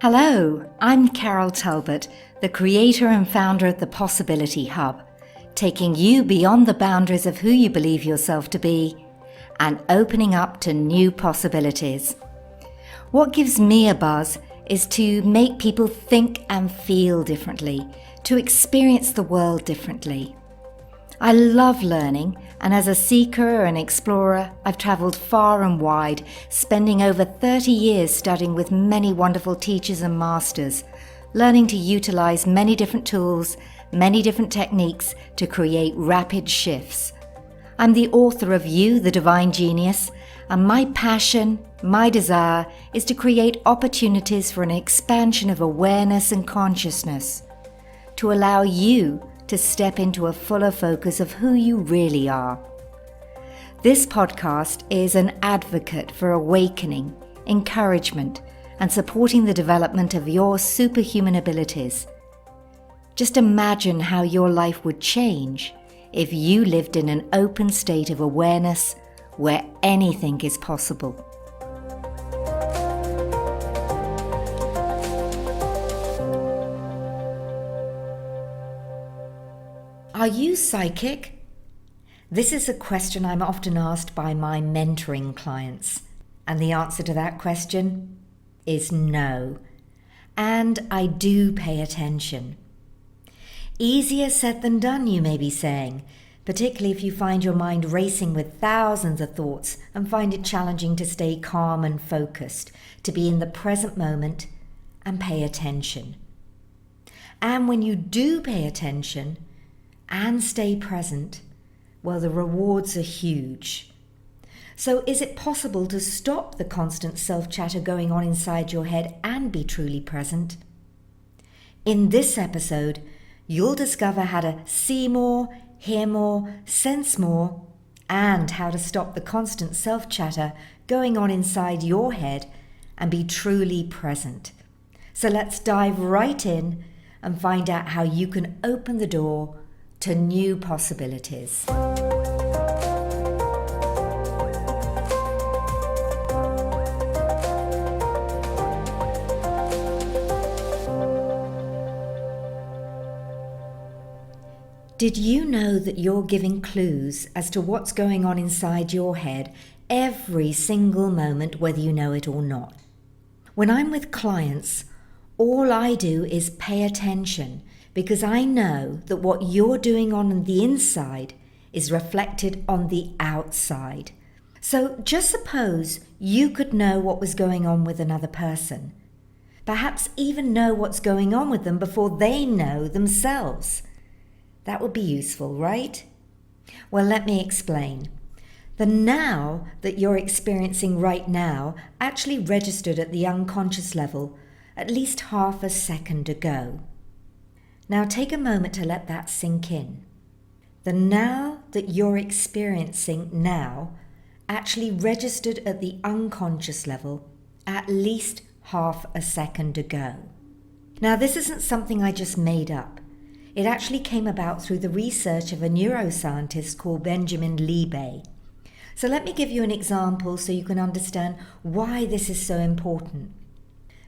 Hello, I'm Carol Talbot, the creator and founder of the Possibility Hub, taking you beyond the boundaries of who you believe yourself to be and opening up to new possibilities. What gives me a buzz is to make people think and feel differently, to experience the world differently. I love learning, and as a seeker and explorer, I've travelled far and wide, spending over 30 years studying with many wonderful teachers and masters, learning to utilise many different tools, many different techniques to create rapid shifts. I'm the author of You, the Divine Genius, and my passion, my desire, is to create opportunities for an expansion of awareness and consciousness, to allow you to step into a fuller focus of who you really are. This podcast is an advocate for awakening, encouragement, and supporting the development of your superhuman abilities. Just imagine how your life would change if you lived in an open state of awareness where anything is possible. Are you psychic? This is a question I'm often asked by my mentoring clients, and the answer to that question is no. And I do pay attention. Easier said than done, you may be saying, particularly if you find your mind racing with thousands of thoughts and find it challenging to stay calm and focused, to be in the present moment and pay attention. And when you do pay attention and stay present, well, the rewards are huge. So is it possible to stop the constant self-chatter going on inside your head and be truly present? In this episode, you'll discover how to see more, hear more, sense more, and how to stop the constant self-chatter going on inside your head and be truly present. So let's dive right in and find out how you can open the door to new possibilities. Did you know that you're giving clues as to what's going on inside your head every single moment, whether you know it or not? When I'm with clients, all I do is pay attention, because I know that what you're doing on the inside is reflected on the outside. So just suppose you could know what was going on with another person. Perhaps even know what's going on with them before they know themselves. That would be useful, right? Well, let me explain. The now that you're experiencing right now actually registered at the unconscious level at least half a second ago. Now take a moment to let that sink in. The now that you're experiencing now actually registered at the unconscious level at least half a second ago. Now this isn't something I just made up. It actually came about through the research of a neuroscientist called Benjamin Liebe. So let me give you an example so you can understand why this is so important.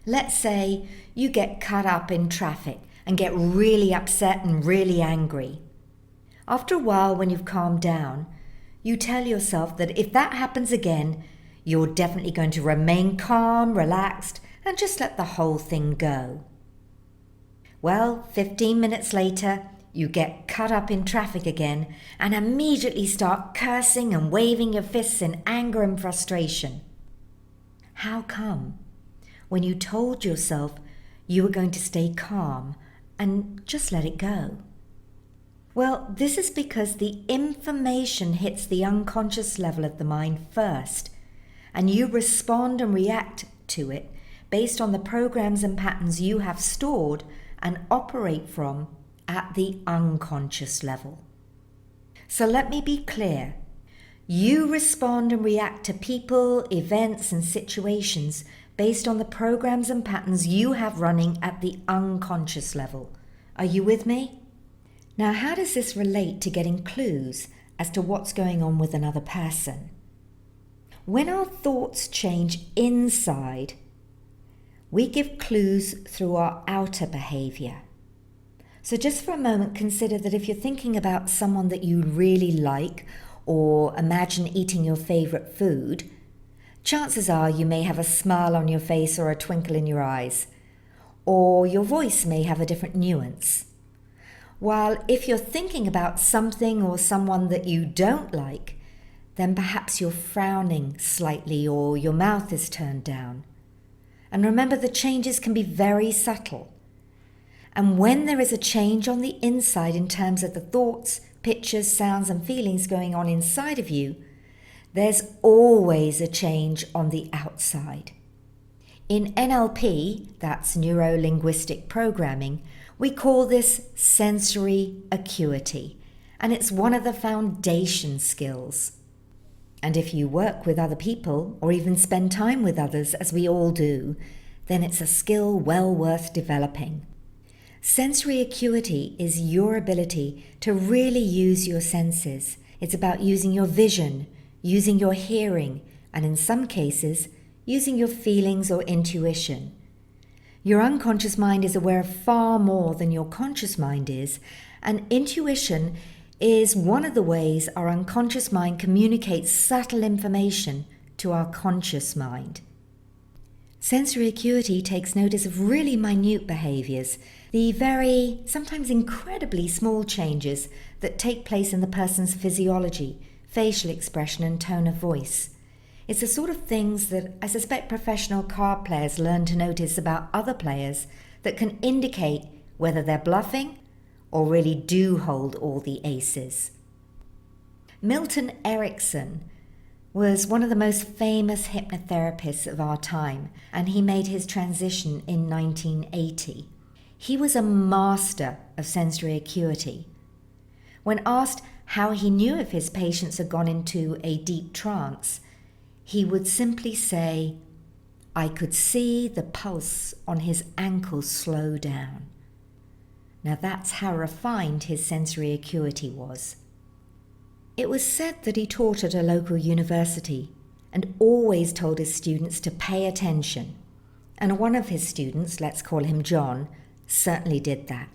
Let's say you get cut up in traffic and get really upset and really angry. After a while, when you've calmed down, you tell yourself that if that happens again, you're definitely going to remain calm, relaxed, and just let the whole thing go. Well, 15 minutes later, you get cut up in traffic again and immediately start cursing and waving your fists in anger and frustration. How come? When you told yourself you were going to stay calm and just let it go. Well, this is because the information hits the unconscious level of the mind first, and you respond and react to it based on the programs and patterns you have stored and operate from at the unconscious level. So let me be clear. You respond and react to people, events, and situations based on the programs and patterns you have running at the unconscious level. Are you with me? Now, how does this relate to getting clues as to what's going on with another person? When our thoughts change inside, We give clues through our outer behaviour. So just for a moment, consider that if you're thinking about someone that you really like, or imagine eating your favourite food, chances are you may have a smile on your face or a twinkle in your eyes, or your voice may have a different nuance. While if you're thinking about something or someone that you don't like, then perhaps you're frowning slightly or your mouth is turned down. And remember, the changes can be very subtle. And when there is a change on the inside in terms of the thoughts, pictures, sounds and feelings going on inside of you, there's always a change on the outside. In NLP, that's neuro-linguistic programming, we call this sensory acuity, and it's one of the foundation skills. And if you work with other people, or even spend time with others, as we all do, then it's a skill well worth developing. Sensory acuity is your ability to really use your senses. It's about using your vision, using your hearing, and in some cases, using your feelings or intuition. Your unconscious mind is aware of far more than your conscious mind is, and intuition is one of the ways our unconscious mind communicates subtle information to our conscious mind. Sensory acuity takes notice of really minute behaviours, the very, sometimes incredibly small changes that take place in the person's physiology, facial expression and tone of voice. It's the sort of things that I suspect professional card players learn to notice about other players that can indicate whether they're bluffing or really do hold all the aces. Milton Erickson was one of the most famous hypnotherapists of our time, and he made his transition in 1980. He was a master of sensory acuity. When asked how he knew if his patients had gone into a deep trance, he would simply say, "I could see the pulse on his ankle slow down." Now that's how refined his sensory acuity was. It was said that he taught at a local university and always told his students to pay attention. And one of his students, let's call him John, certainly did that.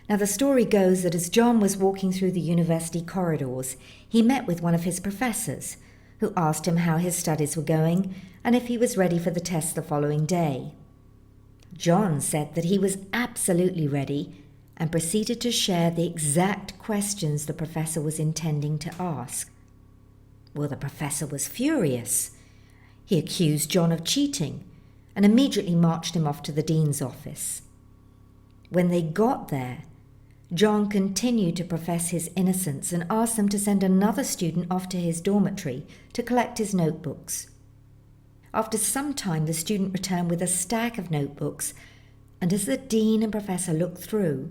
Now the story goes that as John was walking through the university corridors, he met with one of his professors, who asked him how his studies were going and if he was ready for the test the following day. John said that he was absolutely ready and proceeded to share the exact questions the professor was intending to ask. Well, the professor was furious. He accused John of cheating and immediately marched him off to the dean's office. When they got there, John continued to profess his innocence and asked them to send another student off to his dormitory to collect his notebooks. After some time, the student returned with a stack of notebooks, and as the dean and professor looked through,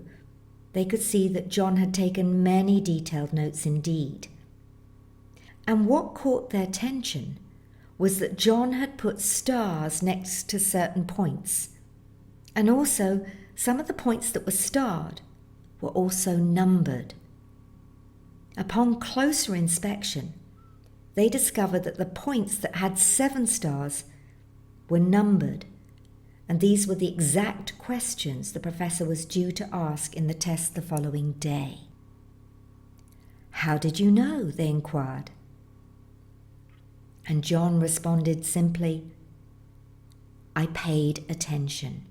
they could see that John had taken many detailed notes indeed. And what caught their attention was that John had put stars next to certain points, and also some of the points that were starred were also numbered. Upon closer inspection, they discovered that the points that had 7 stars were numbered, and these were the exact questions the professor was due to ask in the test the following day. "How did you know?" they inquired. And John responded simply, "I paid attention.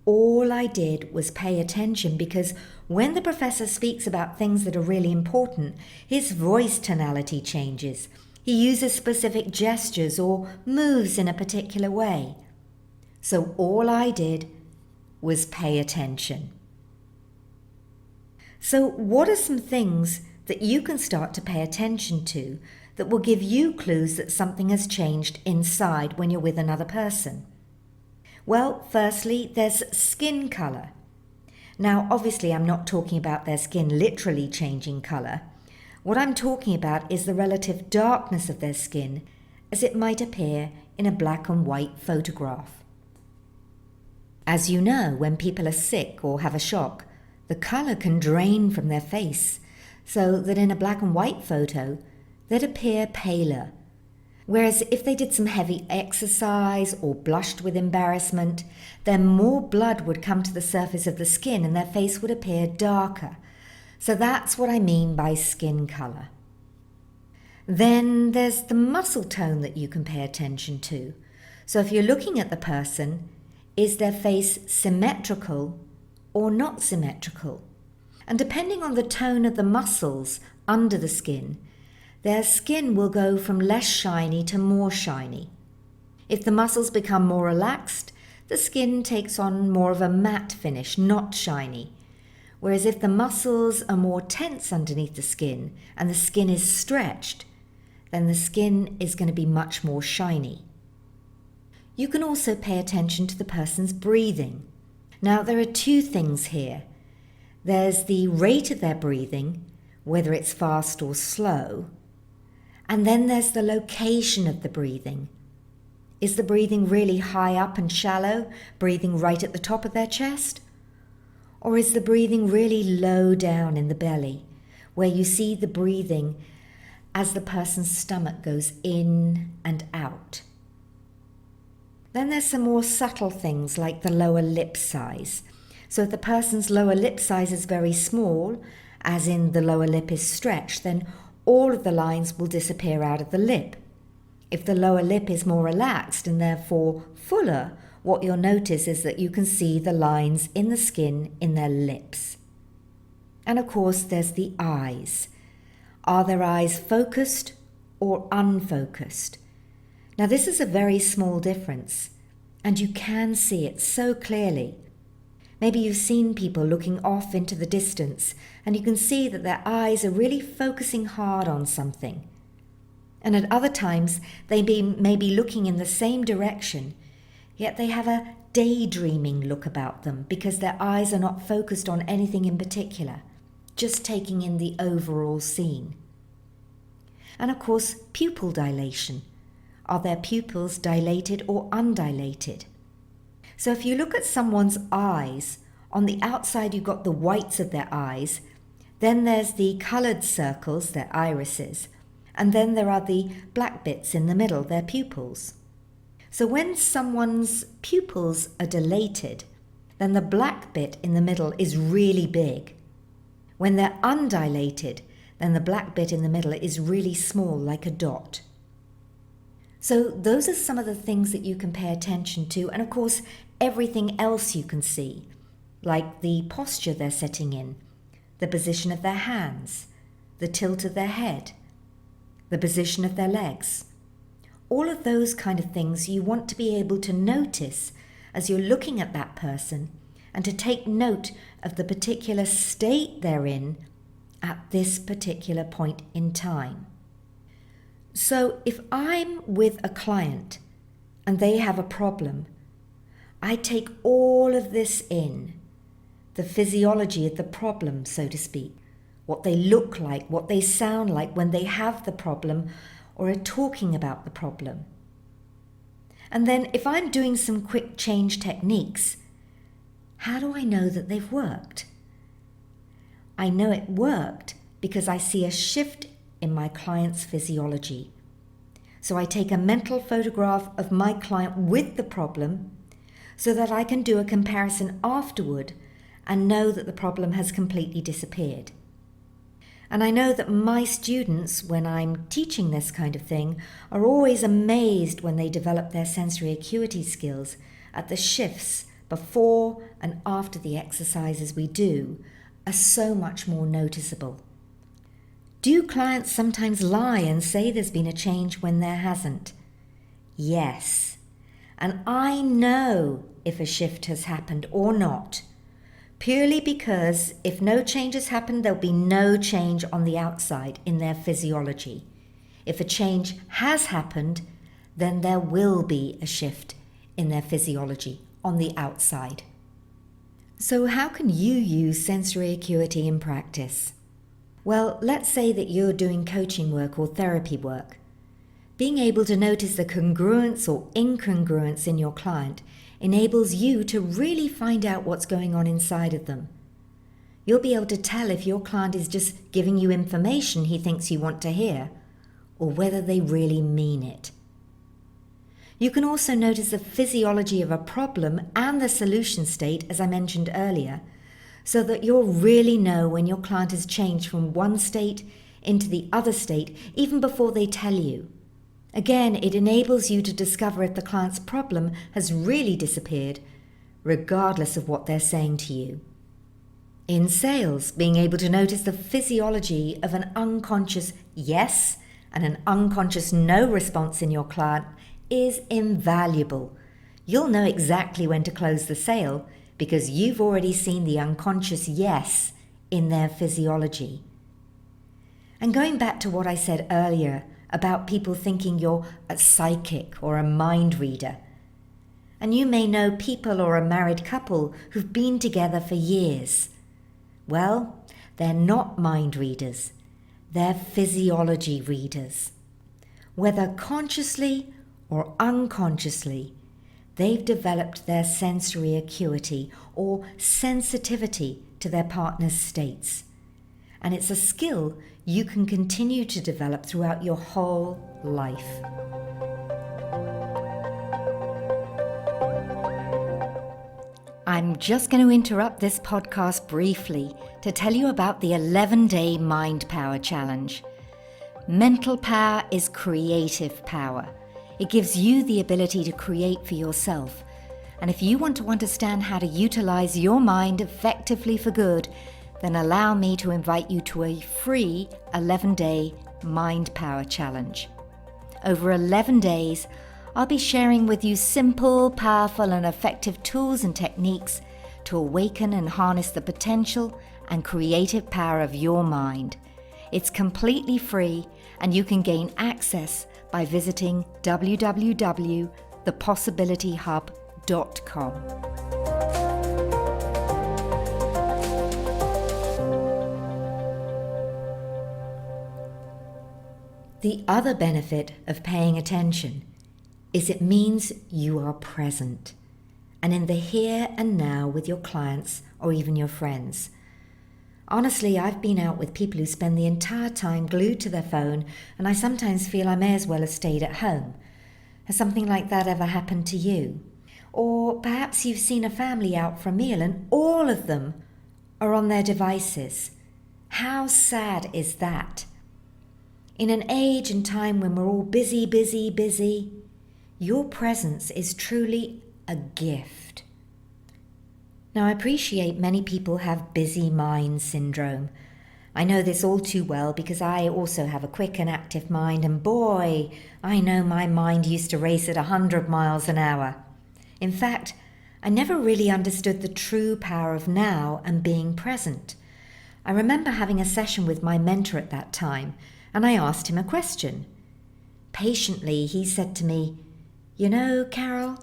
All I did was pay attention because when the professor speaks about things that are really important, his voice tonality changes. He uses specific gestures or moves in a particular way. So all I did was pay attention." So what are some things that you can start to pay attention to that will give you clues that something has changed inside when you're with another person? Well, firstly, there's skin colour. Now, obviously, I'm not talking about their skin literally changing colour. What I'm talking about is the relative darkness of their skin as it might appear in a black and white photograph. As you know, when people are sick or have a shock, the colour can drain from their face, so that in a black and white photo, they'd appear paler. Whereas if they did some heavy exercise or blushed with embarrassment, then more blood would come to the surface of the skin and their face would appear darker. So that's what I mean by skin colour. Then there's the muscle tone that you can pay attention to. So if you're looking at the person, is their face symmetrical or not symmetrical? And depending on the tone of the muscles under the skin, their skin will go from less shiny to more shiny. If the muscles become more relaxed, the skin takes on more of a matte finish, not shiny. Whereas if the muscles are more tense underneath the skin and the skin is stretched, then the skin is going to be much more shiny. You can also pay attention to the person's breathing. Now, there are two things here. There's the rate of their breathing, whether it's fast or slow, and then there's the location of the breathing. Is the breathing really high up and shallow, breathing right at the top of their chest? Or is the breathing really low down in the belly, where you see the breathing as the person's stomach goes in and out? Then there's some more subtle things like the lower lip size. So if the person's lower lip size is very small, as in the lower lip is stretched, then all of the lines will disappear out of the lip. If the lower lip is more relaxed and therefore fuller, what you'll notice is that you can see the lines in the skin in their lips. And of course, there's the eyes. Are their eyes focused or unfocused? Now, this is a very small difference, and you can see it so clearly. Maybe you've seen people looking off into the distance, and you can see that their eyes are really focusing hard on something. And at other times, they may be looking in the same direction, yet they have a daydreaming look about them because their eyes are not focused on anything in particular, just taking in the overall scene. And of course, pupil dilation. Are their pupils dilated or undilated? So if you look at someone's eyes, on the outside you've got the whites of their eyes, then there's the coloured circles, their irises, and then there are the black bits in the middle, their pupils. So when someone's pupils are dilated, then the black bit in the middle is really big. When they're undilated, then the black bit in the middle is really small, like a dot. So those are some of the things that you can pay attention to, and of course everything else you can see, like the posture they're sitting in, the position of their hands, the tilt of their head, the position of their legs. All of those kind of things you want to be able to notice as you're looking at that person and to take note of the particular state they're in at this particular point in time. So if I'm with a client and they have a problem, I take all of this in, the physiology of the problem, so to speak, what they look like, what they sound like when they have the problem or are talking about the problem. And then if I'm doing some quick change techniques, how do I know that they've worked? I know it worked because I see a shift in my client's physiology. So I take a mental photograph of my client with the problem so that I can do a comparison afterward and know that the problem has completely disappeared. And I know that my students, when I'm teaching this kind of thing, are always amazed when they develop their sensory acuity skills at the shifts before and after the exercises we do are so much more noticeable. Do clients sometimes lie and say there's been a change when there hasn't? Yes. And I know if a shift has happened or not, purely because if no change has happened, there'll be no change on the outside in their physiology. If a change has happened, then there will be a shift in their physiology on the outside. So how can you use sensory acuity in practice? Well, let's say that you're doing coaching work or therapy work. Being able to notice the congruence or incongruence in your client enables you to really find out what's going on inside of them. You'll be able to tell if your client is just giving you information he thinks you want to hear, or whether they really mean it. You can also notice the physiology of a problem and the solution state, as I mentioned earlier, so that you'll really know when your client has changed from one state into the other state even before they tell you. Again, it enables you to discover if the client's problem has really disappeared, regardless of what they're saying to you. In sales, being able to notice the physiology of an unconscious yes and an unconscious no response in your client is invaluable. You'll know exactly when to close the sale because you've already seen the unconscious yes in their physiology. And going back to what I said earlier about people thinking you're a psychic or a mind reader, and you may know people or a married couple who've been together for years. Well, they're not mind readers, they're physiology readers. Whether consciously or unconsciously, they've developed their sensory acuity or sensitivity to their partner's states. And it's a skill you can continue to develop throughout your whole life. I'm just going to interrupt this podcast briefly to tell you about the 11-day Mind Power Challenge. Mental power is creative power. It gives you the ability to create for yourself. And if you want to understand how to utilize your mind effectively for good, then allow me to invite you to a free 11-day Mind Power Challenge. Over 11 days, I'll be sharing with you simple, powerful, and effective tools and techniques to awaken and harness the potential and creative power of your mind. It's completely free, and you can gain access by visiting www.thepossibilityhub.com. The other benefit of paying attention is it means you are present and in the here and now with your clients or even your friends. Honestly, I've been out with people who spend the entire time glued to their phone, and I sometimes feel I may as well have stayed at home. Has something like that ever happened to you? Or perhaps you've seen a family out for a meal and all of them are on their devices. How sad is that? In an age and time when we're all busy, your presence is truly a gift. Now, I appreciate many people have busy mind syndrome. I know this all too well because I also have a quick and active mind, and boy, I know my mind used to race at 100 miles an hour. In fact, I never really understood the true power of now and being present. I remember having a session with my mentor at that time, and I asked him a question. Patiently, he said to me, "You know, Carol,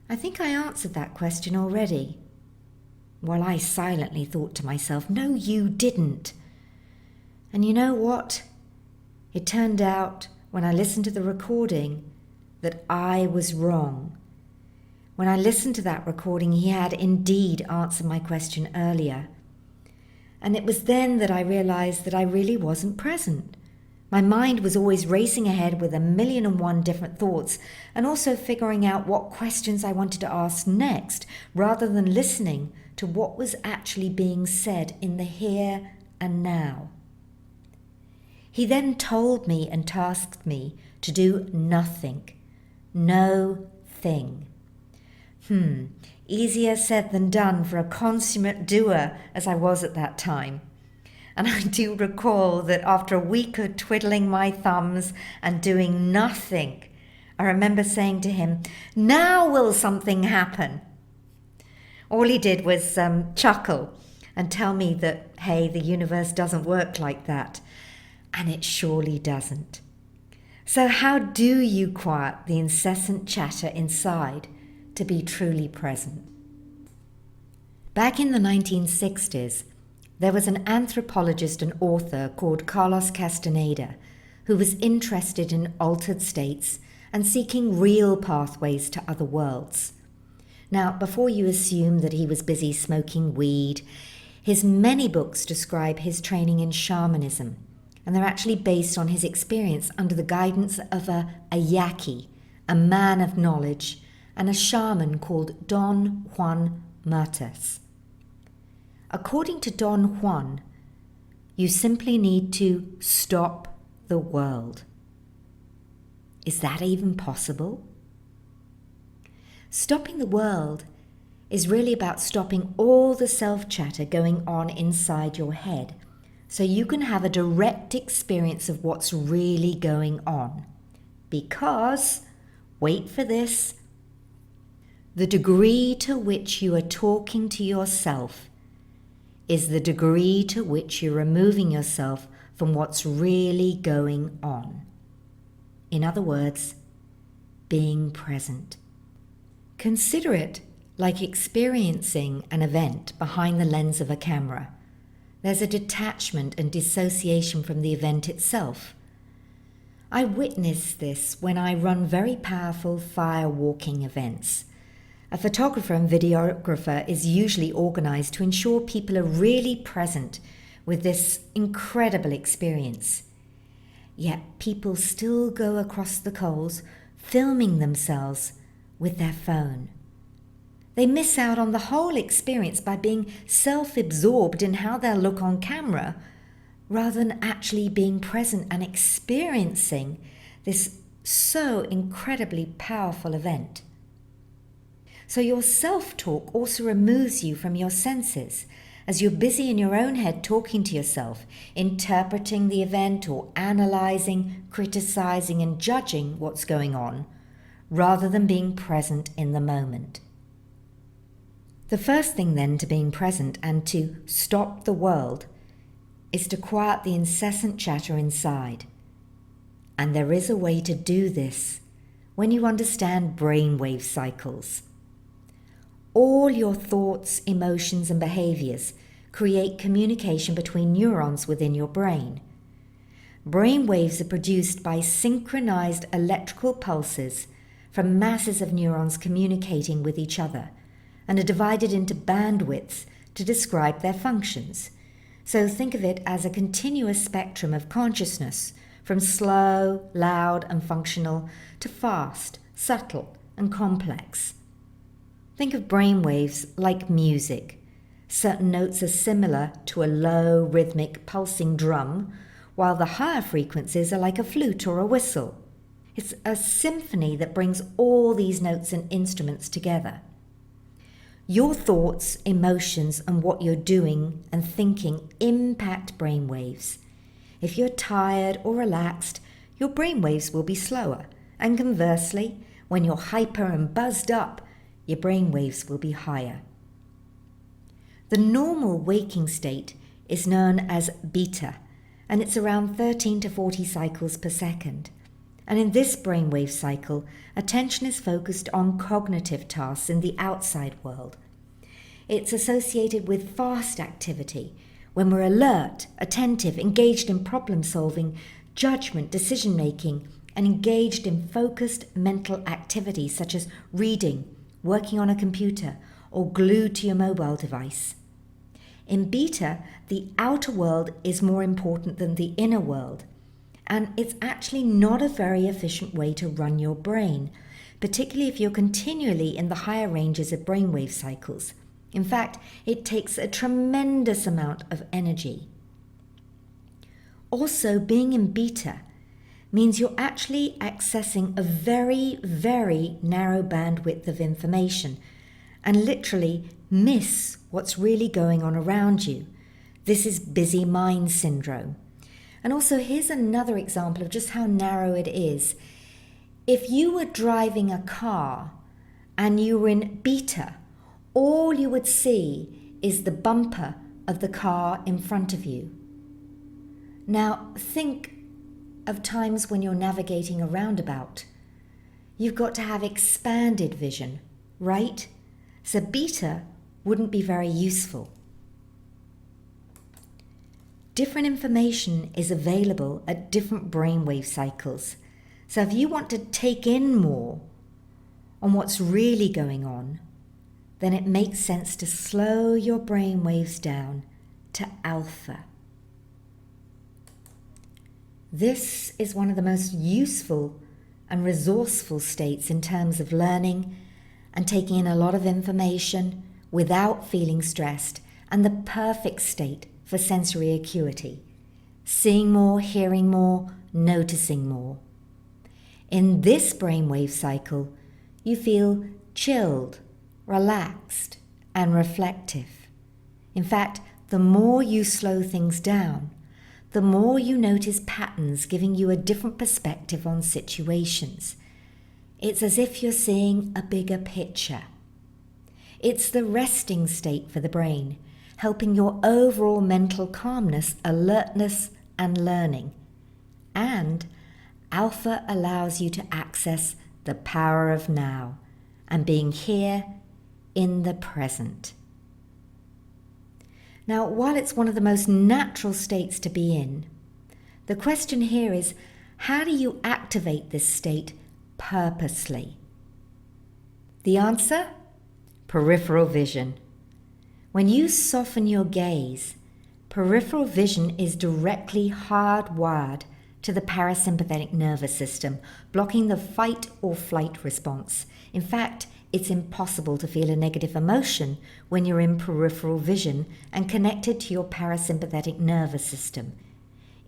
I think I answered that question already." Well, I silently thought to myself, no, you didn't. And you know what? It turned out, when I listened to the recording, that I was wrong. When I listened to that recording, he had indeed answered my question earlier. And it was then that I realized that I really wasn't present. My mind was always racing ahead with 1,000,001 different thoughts, and also figuring out what questions I wanted to ask next, rather than listening to what was actually being said in the here and now. He then told me and tasked me to do nothing. No thing. Easier said than done for a consummate doer as I was at that time. And I do recall that after a week of twiddling my thumbs and doing nothing, I remember saying to him, "Now will something happen?" All he did was chuckle and tell me that, hey, the universe doesn't work like that. And it surely doesn't. So how do you quiet the incessant chatter inside to be truly present? Back in the 1960s, there was an anthropologist and author called Carlos Castaneda who was interested in altered states and seeking real pathways to other worlds. Now, before you assume that he was busy smoking weed, his many books describe his training in shamanism, and they're actually based on his experience under the guidance of a yaqui, a man of knowledge, and a shaman called Don Juan Martes. According to Don Juan, you simply need to stop the world. Is that even possible? Stopping the world is really about stopping all the self-chatter going on inside your head, so you can have a direct experience of what's really going on. Because, wait for this, the degree to which you are talking to yourself is the degree to which you're removing yourself from what's really going on. In other words, being present. Consider it like experiencing an event behind the lens of a camera. There's a detachment and dissociation from the event itself. I witness this when I run very powerful fire-walking events. A photographer and videographer is usually organized to ensure people are really present with this incredible experience. Yet people still go across the coals filming themselves with their phone. They miss out on the whole experience by being self-absorbed in how they'll look on camera, rather than actually being present and experiencing this so incredibly powerful event. So your self-talk also removes you from your senses, as you're busy in your own head talking to yourself, interpreting the event or analyzing, criticizing and judging what's going on, rather than being present in the moment. The first thing then to being present and to stop the world is to quiet the incessant chatter inside. And there is a way to do this when you understand brainwave cycles. All your thoughts, emotions and behaviors create communication between neurons within your brain. Brainwaves are produced by synchronized electrical pulses from masses of neurons communicating with each other, and are divided into bandwidths to describe their functions. So think of it as a continuous spectrum of consciousness, from slow, loud and functional to fast, subtle and complex. Think of brainwaves like music. Certain notes are similar to a low, rhythmic, pulsing drum, while the higher frequencies are like a flute or a whistle. It's a symphony that brings all these notes and instruments together. Your thoughts, emotions, and what you're doing and thinking impact brainwaves. If you're tired or relaxed, your brainwaves will be slower, and conversely, when you're hyper and buzzed up, your brainwaves will be higher. The normal waking state is known as beta, and it's around 13 to 40 cycles per second. And in this brainwave cycle, attention is focused on cognitive tasks in the outside world. It's associated with fast activity, when we're alert, attentive, engaged in problem solving, judgment, decision making, and engaged in focused mental activities such as reading, working on a computer, or glued to your mobile device. In beta, the outer world is more important than the inner world, and it's actually not a very efficient way to run your brain, particularly if you're continually in the higher ranges of brainwave cycles. In fact, it takes a tremendous amount of energy. Also, being in beta means you're actually accessing a very, very narrow bandwidth of information and literally miss what's really going on around you. This is busy mind syndrome. And also, here's another example of just how narrow it is. If you were driving a car and you were in beta, all you would see is the bumper of the car in front of you. Now, think of times when you're navigating a roundabout. You've got to have expanded vision, right? So beta wouldn't be very useful. Different information is available at different brainwave cycles. So if you want to take in more on what's really going on, then it makes sense to slow your brain waves down to alpha. This is one of the most useful and resourceful states in terms of learning and taking in a lot of information without feeling stressed, and the perfect state for sensory acuity, seeing more, hearing more, noticing more. In this brainwave cycle, you feel chilled, relaxed, and reflective. In fact, the more you slow things down, the more you notice patterns giving you a different perspective on situations. It's as if you're seeing a bigger picture. It's the resting state for the brain, helping your overall mental calmness, alertness, and learning. And alpha allows you to access the power of now and being here in the present. Now, while it's one of the most natural states to be in, the question here is, how do you activate this state purposely? The answer? Peripheral vision. When you soften your gaze, peripheral vision is directly hardwired to the parasympathetic nervous system, blocking the fight or flight response. In fact, it's impossible to feel a negative emotion when you're in peripheral vision and connected to your parasympathetic nervous system.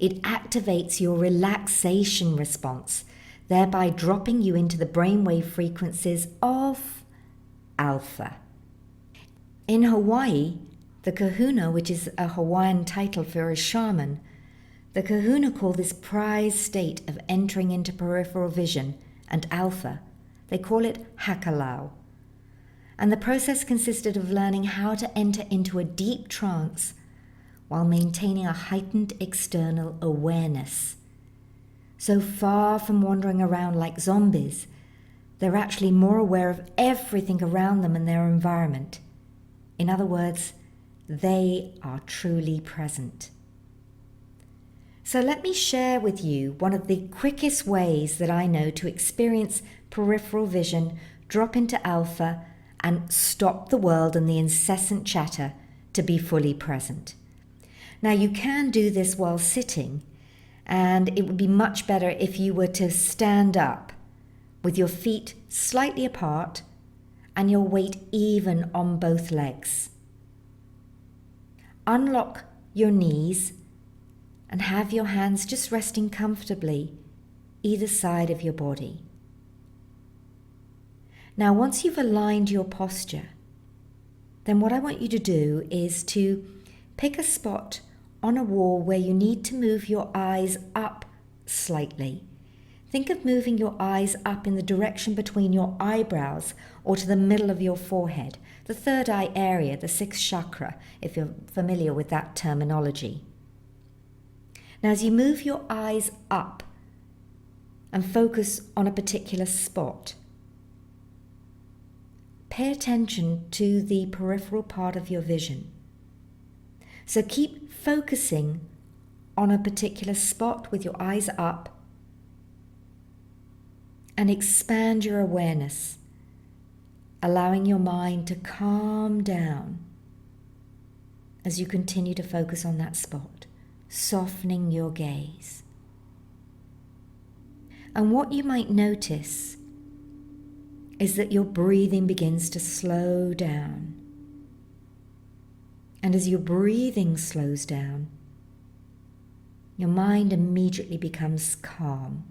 It activates your relaxation response, thereby dropping you into the brainwave frequencies of alpha. In Hawaii, the kahuna, which is a Hawaiian title for a shaman, the kahuna call this prized state of entering into peripheral vision and alpha. They call it hakalau. And the process consisted of learning how to enter into a deep trance while maintaining a heightened external awareness. So far from wandering around like zombies, they're actually more aware of everything around them and their environment. In other words, they are truly present. So let me share with you one of the quickest ways that I know to experience peripheral vision, drop into alpha, and stop the world and the incessant chatter to be fully present. Now, you can do this while sitting, and it would be much better if you were to stand up with your feet slightly apart and your weight even on both legs. Unlock your knees and have your hands just resting comfortably either side of your body. Now, once you've aligned your posture, then what I want you to do is to pick a spot on a wall where you need to move your eyes up slightly. Think of moving your eyes up in the direction between your eyebrows or to the middle of your forehead, the third eye area, the sixth chakra, if you're familiar with that terminology. Now, as you move your eyes up and focus on a particular spot, pay attention to the peripheral part of your vision. So keep focusing on a particular spot with your eyes up and expand your awareness, allowing your mind to calm down as you continue to focus on that spot, softening your gaze. And what you might notice is that your breathing begins to slow down. And as your breathing slows down, your mind immediately becomes calm.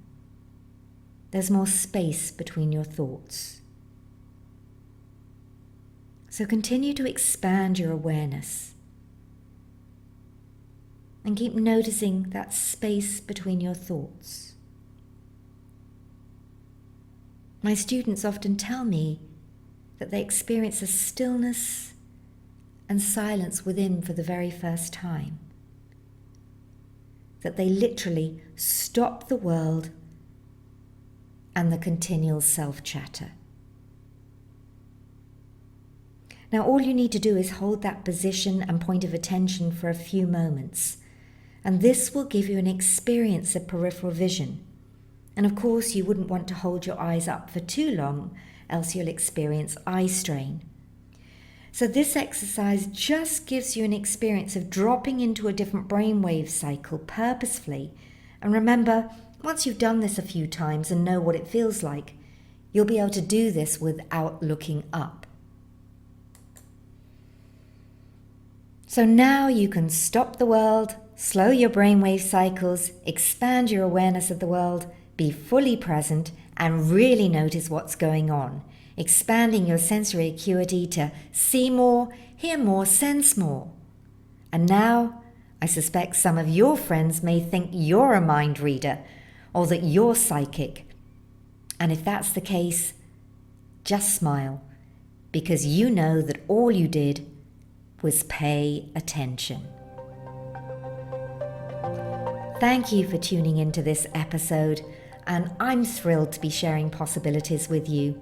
There's more space between your thoughts. So continue to expand your awareness and keep noticing that space between your thoughts. My students often tell me that they experience a stillness and silence within for the very first time. That they literally stop the world and the continual self-chatter. Now, all you need to do is hold that position and point of attention for a few moments, and this will give you an experience of peripheral vision. And of course, you wouldn't want to hold your eyes up for too long, else you'll experience eye strain. So this exercise just gives you an experience of dropping into a different brainwave cycle purposefully. And remember, Once you've done this a few times and know what it feels like, you'll be able to do this without looking up. So now you can stop the world, slow your brainwave cycles, expand your awareness of the world, be fully present, and really notice what's going on, expanding your sensory acuity to see more, hear more, sense more. And now, I suspect some of your friends may think you're a mind reader or that you're psychic. And if that's the case, just smile, because you know that all you did was pay attention. Thank you for tuning into this episode, and I'm thrilled to be sharing possibilities with you.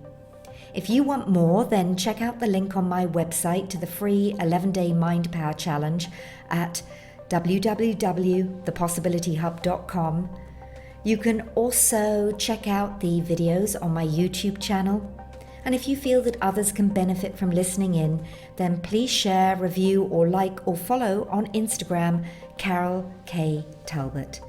If you want more, then check out the link on my website to the free 11-day Mind Power Challenge at www.thepossibilityhub.com. You can also check out the videos on my YouTube channel. And if you feel that others can benefit from listening in, then please share, review, or like or follow on Instagram, Carol K. Talbot.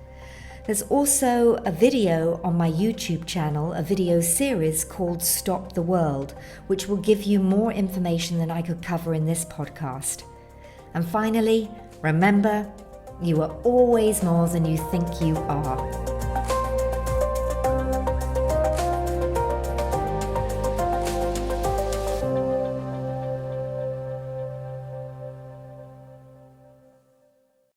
There's also a video on my YouTube channel, a video series called Stop the World, which will give you more information than I could cover in this podcast. And finally, remember, you are always more than you think you are.